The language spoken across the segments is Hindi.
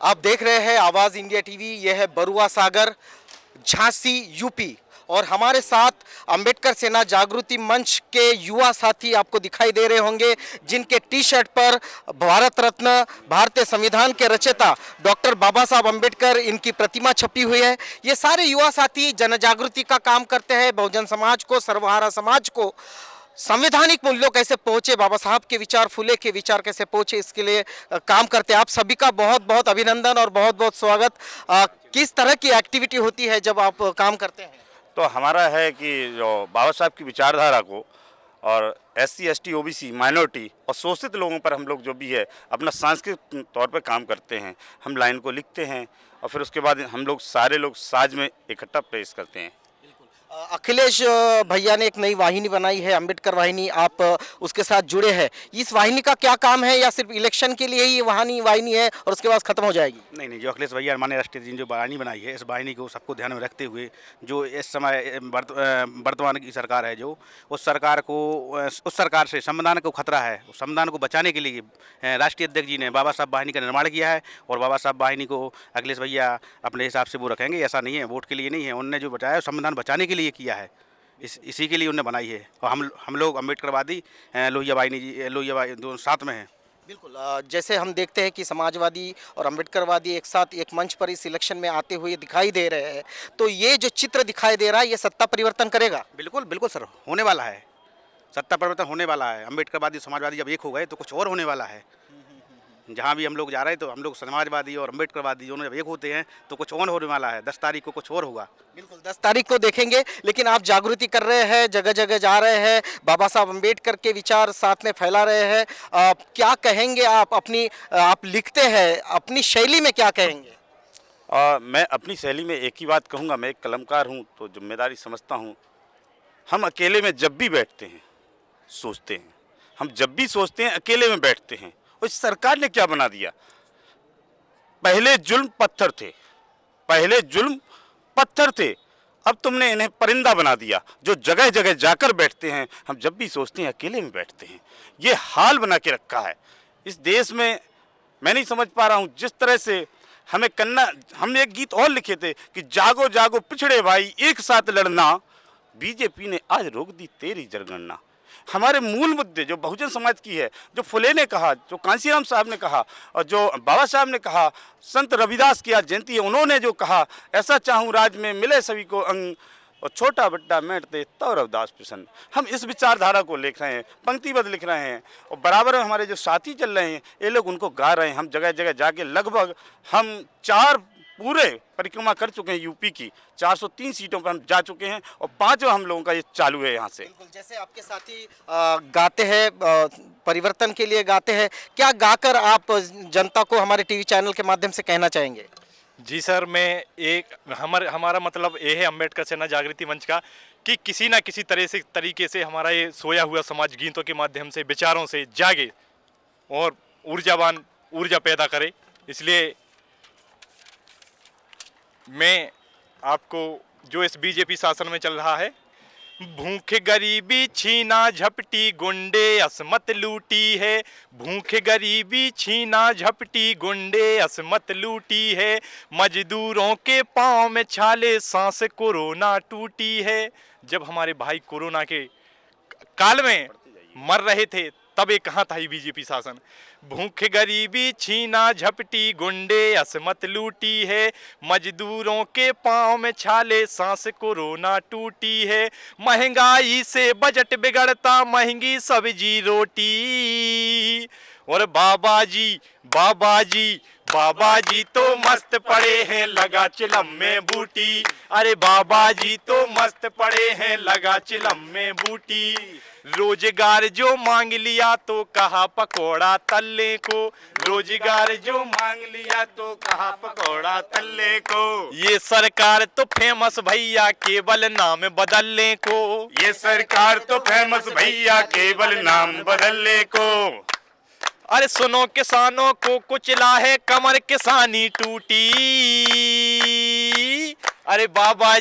आप देख रहे हैं आवाज़ इंडिया टीवी। यह है बरुआ सागर, झांसी, यूपी। और हमारे साथ अंबेडकर सेना जागृति मंच के युवा साथी आपको दिखाई दे रहे होंगे, जिनके टी शर्ट पर भारत रत्न, भारतीय संविधान के रचयिता डॉक्टर बाबा साहब अंबेडकर इनकी प्रतिमा छपी हुई है। ये सारे युवा साथी जन जागृति का काम करते हैं। बहुजन समाज को, सर्वहारा समाज को संवैधानिक मूल्यों कैसे पहुंचे, बाबा साहब के विचार, फुले के विचार कैसे पहुंचे, इसके लिए काम करते हैं। आप सभी का बहुत बहुत अभिनंदन और बहुत बहुत स्वागत। किस तरह की एक्टिविटी होती है जब आप काम करते हैं? तो हमारा है कि जो बाबा साहब की विचारधारा को और SC ST OBC माइनॉरिटी और शोषित लोगों पर हम लोग जो भी है अपना सांस्कृतिक तौर पर काम करते हैं। हम लाइन को लिखते हैं और फिर उसके बाद हम लोग सारे लोग साज में इकट्ठा पेश करते हैं। अखिलेश भैया ने एक नई वाहिनी बनाई है, अंबेडकर वाहिनी। आप उसके साथ जुड़े हैं। इस वाहिनी का क्या काम है, या सिर्फ इलेक्शन के लिए ही ये वाहिनी है और उसके बाद खत्म हो जाएगी? नहीं, जो अखिलेश भैया माननीय राष्ट्रीय जी ने जो वाहिनी बनाई है, इस वाहिनी को सबको ध्यान में रखते हुए जो इस समय वर्तमान की सरकार है, जो उस सरकार से संविधान को खतरा है, उस संविधान को बचाने के लिए राष्ट्रीय अध्यक्ष जी ने बाबा साहब वाहिनी का निर्माण किया है। और बाबा साहब वाहिनी को अखिलेश भैया अपने हिसाब से वो रखेंगे, ऐसा नहीं है, वोट के लिए नहीं है। उन्होंने जो बचाया संविधान बचाने के लिए किया है, इसी के लिए उन्हें बनाई है। और हम लोग अम्बेडकरवादी लोहिया वाहिनी जी, दोनों साथ में हैं। बिल्कुल। जैसे हम देखते हैं कि समाजवादी और अंबेडकरवादी एक साथ एक मंच पर इस इलेक्शन में आते हुए दिखाई दे रहे हैं, तो ये जो चित्र दिखाई दे रहा है, ये सत्ता परिवर्तन करेगा? बिल्कुल बिल्कुल सर, होने वाला है, सत्ता परिवर्तन होने वाला है। अम्बेडकरवादी समाजवादी जब एक हो गए तो कुछ और होने वाला है। जहाँ भी हम लोग जा रहे हैं तो हम लोग समाजवादी और अम्बेडकरवादी दोनों जब एक होते हैं तो कुछ और होने वाला है। 10 तारीख को कुछ और होगा। बिल्कुल, 10 तारीख को देखेंगे। लेकिन आप जागृति कर रहे हैं, जगह जगह जा रहे हैं, बाबा साहब अम्बेडकर के विचार साथ में फैला रहे हैं। क्या कहेंगे आप? आप लिखते हैं, अपनी शैली में क्या कहेंगे? मैं अपनी शैली में एक ही बात कहूँगा, मैं एक कलमकार हूँ तो जिम्मेदारी समझता हूँ। हम अकेले में जब भी बैठते हैं सोचते हैं, हम जब भी सोचते हैं अकेले में बैठते हैं। और इस सरकार ने क्या बना दिया? पहले जुल्म पत्थर थे, पहले जुल्म पत्थर थे, अब तुमने इन्हें परिंदा बना दिया जो जगह जगह जाकर बैठते हैं। हम जब भी सोचते हैं अकेले में बैठते हैं। ये हाल बना के रखा है इस देश में। मैं नहीं समझ पा रहा हूँ जिस तरह से हमें करना। हमने एक गीत और लिखे थे कि जागो जागो पिछड़े भाई, एक साथ लड़ना, बीजेपी ने आज रोक दी तेरी जनगणना। हमारे मूल मुद्दे जो बहुजन समाज की है, जो फुले ने कहा, जो कांसीराम साहब ने कहा और जो बाबा साहब ने कहा, संत रविदास की आज जयंती है, उन्होंने जो कहा, ऐसा चाहूँ राज में मिले सभी को अंग, और छोटा बड्डा मेटते तो रविदास प्रसन्न। हम इस विचारधारा को लिख रहे हैं, पंक्तिबद्ध लिख रहे हैं। और बराबर हमारे जो साथी चल रहे हैं ये लोग उनको गा रहे हैं। हम जगह जगह जाके लगभग हम 4 पूरे परिक्रमा कर चुके हैं। यूपी की 403 सीटों पर हम जा चुके हैं और 5वां हम लोगों का ये चालू है यहाँ से। बिल्कुल, जैसे आपके साथी गाते हैं, परिवर्तन के लिए गाते हैं, क्या गाकर आप जनता को हमारे टीवी चैनल के माध्यम से कहना चाहेंगे? जी सर, मैं हमारा मतलब ये है अम्बेडकर सेना जागृति मंच का कि किसी ना किसी तरीके से हमारा ये सोया हुआ समाज गीतों के माध्यम से, विचारों से जागे और ऊर्जा पैदा करे। इसलिए मैं आपको जो इस बीजेपी शासन में चल रहा है, भूख गरीबी छीना झपटी गुंडे असमत लूटी है, भूख गरीबी छीना झपटी गुंडे असमत लूटी है, मजदूरों के पाँव में छाले सांस कोरोना टूटी है। जब हमारे भाई कोरोना के काल में मर रहे थे तब ये कहाँ था ये बीजेपी शासन? भूख गरीबी छीना झपटी गुंडे असमत लूटी है, मजदूरों के पाँव में छाले सांस कोरोना टूटी है, महंगाई से बजट बिगड़ता महंगी सब्जी रोटी, और बाबा जी तो मस्त पड़े हैं लगा चिलम में बूटी। अरे बाबा जी तो मस्त पड़े हैं लगा चिलम में बूटी। रोजगार जो मांग लिया तो कहा पकोड़ा तल्ले को, रोजगार जो मांग लिया तो कहा पकोड़ा तल्ले को। ये सरकार तो फेमस भैया केवल नाम बदलने को, ये सरकार तो फेमस भैया केवल नाम बदलने को। अरे सुनो किसानों को कुचला है कमर किसानी टूटी। अरे बाबा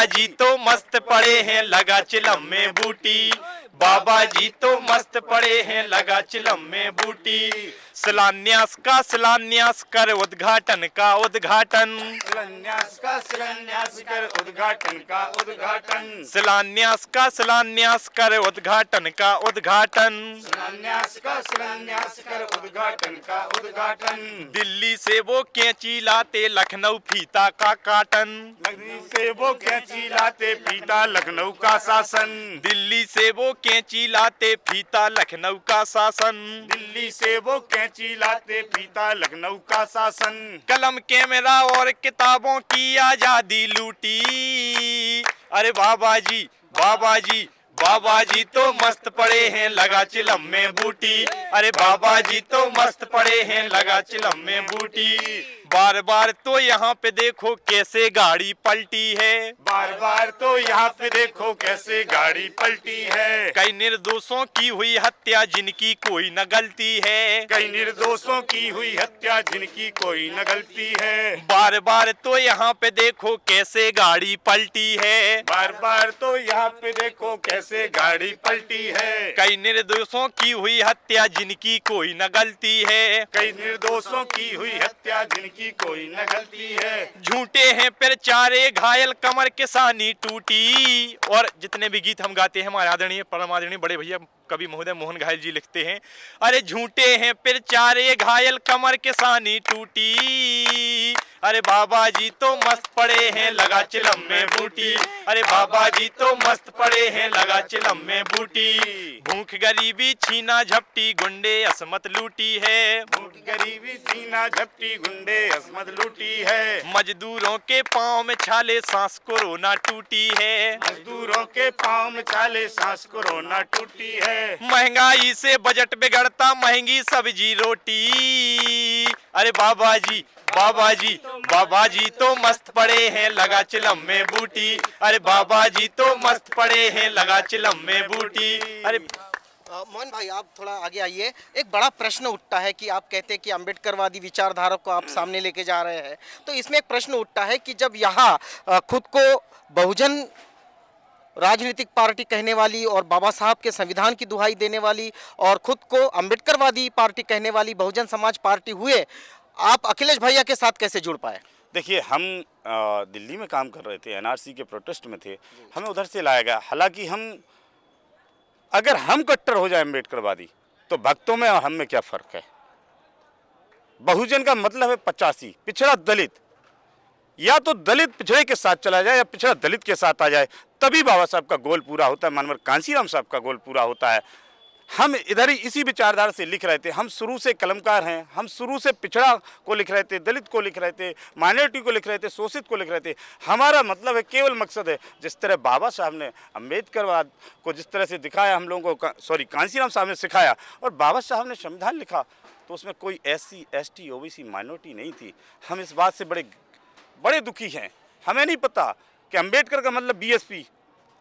जी तो मस्त पड़े हैं लगा चिलम में बूटी। बाबा जी तो मस्त पड़े हैं लगा चिलम में बूटी। शिलान्यास का शिलान्यास कर उद्घाटन का उद्घाटन। शिलान्यास का शिलान्यास कर उद्घाटन का उद्घाटन। शिलान्यास का शिलान्यास कर उद्घाटन का उद्घाटन। शिलान्यास का शिलान्यास कर उद्घाटन का उद्घाटन। दिल्ली से वो कैंची लाते लखनऊ फीता का काटन। दिल्ली से वो कैंची लाते फीता लखनऊ का शासन। दिल्ली से वो कैंची लाते फीता लखनऊ का शासन। दिल्ली से वो कैंची लाते फीता लखनऊ का शासन। कलम कैमरा और किताबों की आजादी लूटी। अरे बाबा जी बाबा जी बाबा जी तो मस्त पड़े हैं लगा चिलम में बूटी। अरे बाबा जी तो मस्त पड़े हैं लगा चिलम में बूटी। बार बार तो यहाँ पे देखो कैसे गाड़ी पलटी है। बार बार तो यहाँ पे देखो कैसे गाड़ी पलटी है। कई निर्दोषों की हुई हत्या जिनकी कोई न गलती है। कई निर्दोषों की हुई हत्या जिनकी कोई न गलती है। बार बार तो यहाँ पे देखो कैसे गाड़ी पलटी है। बार बार तो यहाँ पे देखो कैसे गाड़ी पलटी है। कई निर्दोषों की हुई हत्या जिनकी कोई न गलती है। कई निर्दोषों की हुई हत्या जिनकी कोई न गलती है। झूठे हैं फिर चारे घायल कमर किसानी टूटी। और जितने भी गीत हम गाते हैं हमारे आदरणीय परम आदरणीय बड़े भैया कवि महोदय मोहन घायल जी लिखते हैं। अरे झूठे हैं फिर चारे घायल कमर किसानी टूटी। अरे बाबा जी तो मस्त पड़े हैं लगा चिलम में बूटी। अरे बाबा जी तो मस्त पड़े हैं लगा चिलम में बूटी। भूख गरीबी छीना झपटी गुंडे असमत लूटी है। भूख गरीबी सीना झपटी गुंडे असमत लूटी है। मजदूरों के पाँव में छाले सांस कोरोना टूटी है। मजदूरों के पाँव में छाले सांस कोरोना टूटी है। महंगाई से बजट बिगड़ता महंगी सब्जी रोटी। अरे बाबा जी बाबा जी बाबा जी तो मस्त पड़े हैं लगा चिलम में बूटी। अरे बाबा जी तो मस्त पड़े हैं लगा चिलम में बूटी। अरे मोहन भाई आप थोड़ा आगे आइए। एक बड़ा प्रश्न उठता है कि आप कहते हैं कि अम्बेडकरवादी विचारधारा को आप सामने लेके जा रहे हैं, तो इसमें एक प्रश्न उठता है कि जब यहाँ खुद को बहुजन राजनीतिक पार्टी कहने वाली और बाबा साहब के संविधान की दुहाई देने वाली और खुद को अम्बेडकरवादी पार्टी कहने वाली बहुजन समाज पार्टी हुए, आप अखिलेश भैया के साथ कैसे जुड़ पाए? देखिए हम दिल्ली में काम कर रहे थे, एनआरसी के प्रोटेस्ट में थे, हमें उधर से लाया गया। हालांकि अगर हम कट्टर हो जाए अम्बेडकरवादी तो भक्तों में और हम में क्या फ़र्क है। बहुजन का मतलब है 85 पिछड़ा दलित, या तो दलित पिछड़े के साथ चला जाए या पिछड़ा दलित के साथ आ जाए, तभी बाबा साहब का गोल पूरा होता है, मानवर कांसीराम साहब का गोल पूरा होता है। हम इधर ही इसी विचारधारा से लिख रहे थे। हम शुरू से कलमकार हैं, हम शुरू से पिछड़ा को लिख रहे थे, दलित को लिख रहे थे, माइनॉरिटी को लिख रहे थे, शोषित को लिख रहे थे। हमारा मतलब है, केवल मकसद है, जिस तरह बाबा साहब ने अम्बेडकरवाद को जिस तरह से दिखाया हम लोगों को, कांसीराम साहब ने सिखाया, और बाबा साहब ने संविधान लिखा तो उसमें कोई SC ST OBC माइनॉरिटी नहीं थी। हम इस बात से बड़े दुखी हैं। हमें नहीं पता कि अम्बेडकर का मतलब BSP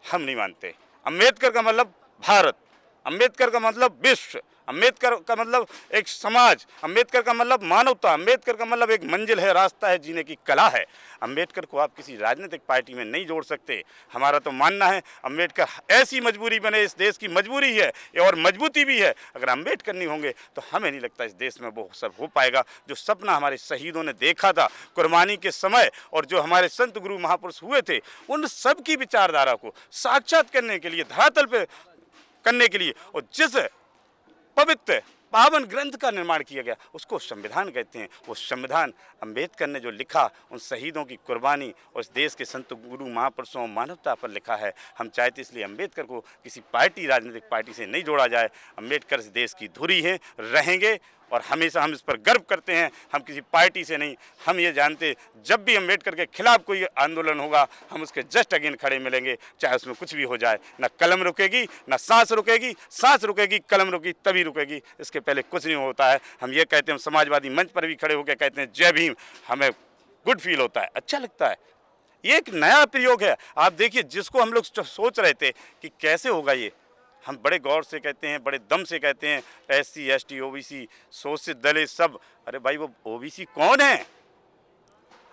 हम नहीं मानते। अम्बेडकर का मतलब भारत, अम्बेडकर का मतलब विश्व, अम्बेडकर का मतलब एक समाज, अम्बेडकर का मतलब मानवता, अम्बेडकर का मतलब एक मंजिल है, रास्ता है, जीने की कला है। अम्बेडकर को आप किसी राजनीतिक पार्टी में नहीं जोड़ सकते। हमारा तो मानना है अम्बेडकर ऐसी मजबूरी बने, इस देश की मजबूरी है और मजबूती भी है। अगर अम्बेडकर नहीं होंगे तो हमें नहीं लगता इस देश में वो सब हो पाएगा। जो सपना हमारे शहीदों ने देखा था कुर्बानी के समय, और जो हमारे संत गुरु महापुरुष हुए थे, उन सब की विचारधारा को साक्षात करने के लिए, धरातल पर करने के लिए, और जिस पवित्र पावन ग्रंथ का निर्माण किया गया उसको संविधान कहते हैं। वो संविधान अम्बेडकर ने जो लिखा, उन शहीदों की कुर्बानी और इस देश के संत गुरु महापुरुषों मानवता पर लिखा है। हम चाहते इसलिए अम्बेडकर को किसी पार्टी, राजनीतिक पार्टी से नहीं जोड़ा जाए। अम्बेडकर इस देश की धुरी हैं, रहेंगे, और हमेशा हम इस पर गर्व करते हैं। हम किसी पार्टी से नहीं, हम ये जानते जब भी अम्बेडकर के खिलाफ कोई आंदोलन होगा हम उसके जस्ट अगेन खड़े मिलेंगे, चाहे उसमें कुछ भी हो जाए। ना कलम रुकेगी, ना सांस रुकेगी। सांस रुकेगी, कलम रुकी तभी रुकेगी, इसके पहले कुछ नहीं होता है। हम ये कहते हैं, हम समाजवादी मंच पर भी खड़े होकर कहते हैं जय भीम, हमें गुड फील होता है, अच्छा लगता है। ये एक नया प्रयोग है। आप देखिए, जिसको हम लोग सोच रहे थे कि कैसे होगा ये, हम बड़े गौर से कहते हैं, बड़े दम से कहते हैं SC ST OBC शोषित दलित सब। अरे भाई, वो OBC कौन है?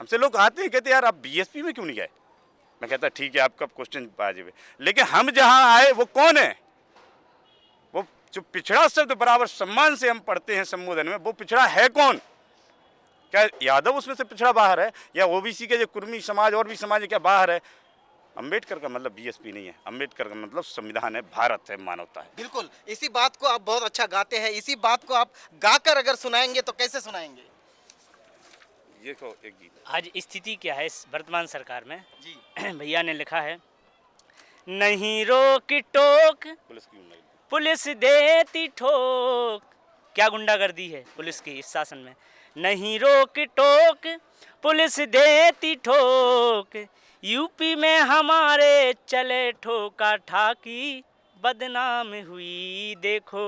हमसे लोग आते हैं, कहते हैं यार आप BSP में क्यों नहीं गए? मैं कहता ठीक है, आपका क्वेश्चन वाजिब है, लेकिन हम जहाँ आए वो कौन है? जो पिछड़ा शब्द बराबर सम्मान से हम पढ़ते हैं संबोधन में, वो पिछड़ा है कौन? क्या यादव उसमें से पिछड़ा बाहर है, या ओबीसी के जो कुर्मी समाज और भी समाज है क्या बाहर है? अंबेडकर का मतलब बीएसपी नहीं है, अंबेडकर का मतलब संविधान है, भारत है, मानवता है। बिल्कुल, इसी बात को आप बहुत अच्छा गाते हैं, इसी बात को आप गाकर अगर सुनाएंगे तो कैसे सुनाएंगे? ये तो एक गीत है। आज स्थिति क्या है इस वर्तमान सरकार में? जी भैया ने लिखा है, नहीं रोक टोक पुलिस की नहीं। पुलिस देती ठोक। क्या गुंडागर्दी है पुलिस की इस शासन में। नहीं रोक टोक पुलिस देती ठोक, यूपी में हमारे चले ठोका ठाकी, बदनाम हुई देखो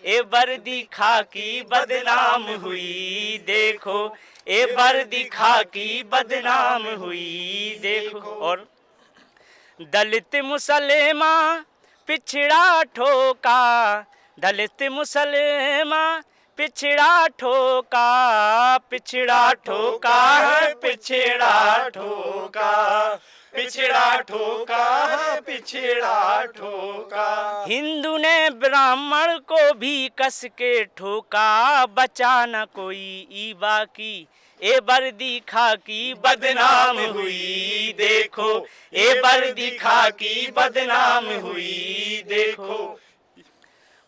ए वर्दी खाकी, बदनाम हुई देखो ए वर्दी खाकी, बदनाम हुई देखो। और दलित मुसलमान पिछड़ा ठोका, दलित मुसलमान पिछड़ा ठोका, पिछड़ा ठोका, पिछड़ा ठोका, पिछड़ा ठोका, पिछड़ा ठोका। हिंदू ने ब्राह्मण को भी कस के ठोका, बचा न कोई ई बाकी, ए वर्दी खाकी, बदनाम हुई देखो ए वर्दी खाकी, बदनाम हुई देखो।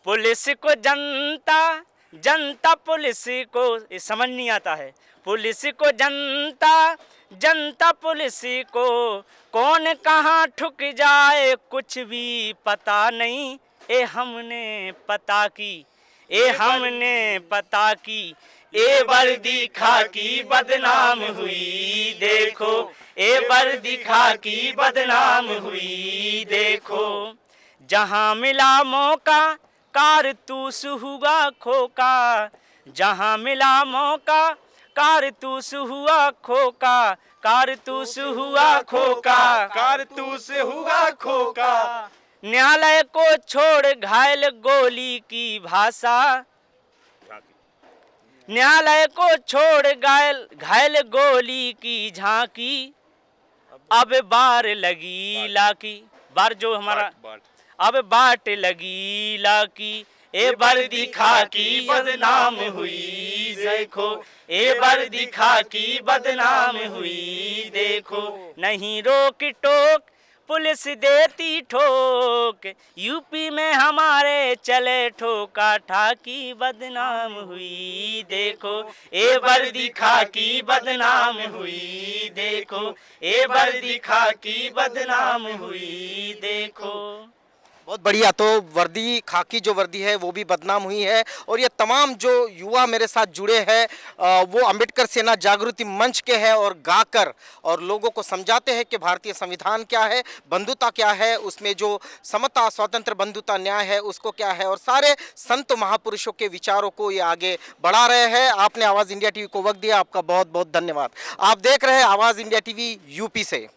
पुलिस को जनता, जनता पुलिस को, ये समझ नहीं आता है, पुलिस को जनता, जनता पुलिस को, कौन कहाँ ठुक जाए कुछ भी पता नहीं, ए हमने पता की, ए हमने पता की, ए वर्दी खाकी, बदनाम हुई देखो ए वर्दी खाकी, बदनाम हुई देखो। जहाँ मिला मौका कारतूस हुआ खोका, जहाँ मिला मौका कारतूस हुआ खोका, कारतूस हुआ खोका, कारतूस हुआ खोका। न्यायालय को छोड़ घायल गोली की भाषा, न्यायालय को छोड़ घायल गोली की झांकी, अब बार लगी लाकी, बार जो हमारा अब बाट लगी लाकी, ए वर्दी खाकी, बदनाम हुई देखो ए वर्दी खाकी, बदनाम हुई देखो। नहीं रोक टोक पुलिस देती ठोक, यूपी में हमारे चले ठोका ठाकी, बदनाम हुई देखो ए वर्दी खाकी, बदनाम हुई देखो ए वर्दी खाकी, बदनाम हुई देखो। बहुत बढ़िया। तो वर्दी खाकी जो वर्दी है वो भी बदनाम हुई है। और ये तमाम जो युवा मेरे साथ जुड़े हैं वो अंबेडकर सेना जागृति मंच के हैं और गाकर और लोगों को समझाते हैं कि भारतीय संविधान क्या है, बंधुता क्या है, उसमें जो समता, स्वतंत्र, बंधुता, न्याय है उसको क्या है, और सारे संत महापुरुषों के विचारों को ये आगे बढ़ा रहे हैं। आपने आवाज़ इंडिया टीवी को वक्त दिया, आपका बहुत बहुत धन्यवाद। आप देख रहे हैं आवाज़ इंडिया टीवी यूपी से।